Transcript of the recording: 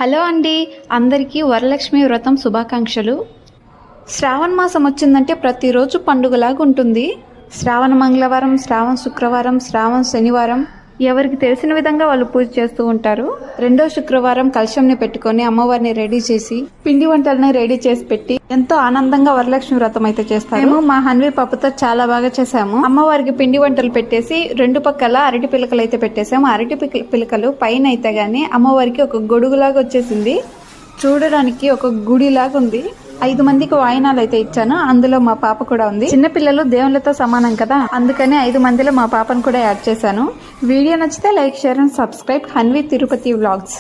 Hello అండి, అందరికీ వరలక్ష్మి వ్రతం శుభాకాంక్షలు. శ్రావణ మాసం వచ్చిందంటే ప్రతిరోజు పండుగలాగా ఉంటుంది. శ్రావణ మంగళవారం, శ్రావణ శుక్రవారం, శ్రావణ శనివారం ఎవరికి తెలిసిన విధంగా వాళ్ళు పూజ చేస్తూ ఉంటారు. రెండో శుక్రవారం కలశంని పెట్టుకొని అమ్మవారిని రెడీ చేసి పిండి వంటలని రెడీ చేసి పెట్టి ఎంతో ఆనందంగా వరలక్ష్మి వ్రతం అయితే చేస్తారు. మేము మా హన్వి పాపతో చాలా బాగా చేసాము. అమ్మవారికి పిండి వంటలు పెట్టేసి రెండు పక్కల అరటి పిలకలు అయితే పెట్టేసాము. అరటి పిలకలు పైన అయితే గానీ అమ్మవారికి ఒక గొడుగులాగా వచ్చేసింది. చూడడానికి ఒక గుడిలాగా ఉంది. 5 మందికి వాయినాలు అయితే ఇచ్చాను. అందులో మా పాప కూడా ఉంది. చిన్నపిల్లలు దేవుళ్ళతో సమానం కదా, అందుకని 5 మందిలో మా పాపను కూడా యాడ్ చేశాను. వీడియో నచ్చితే like, share and subscribe. Hanvi Tirupati vlogs.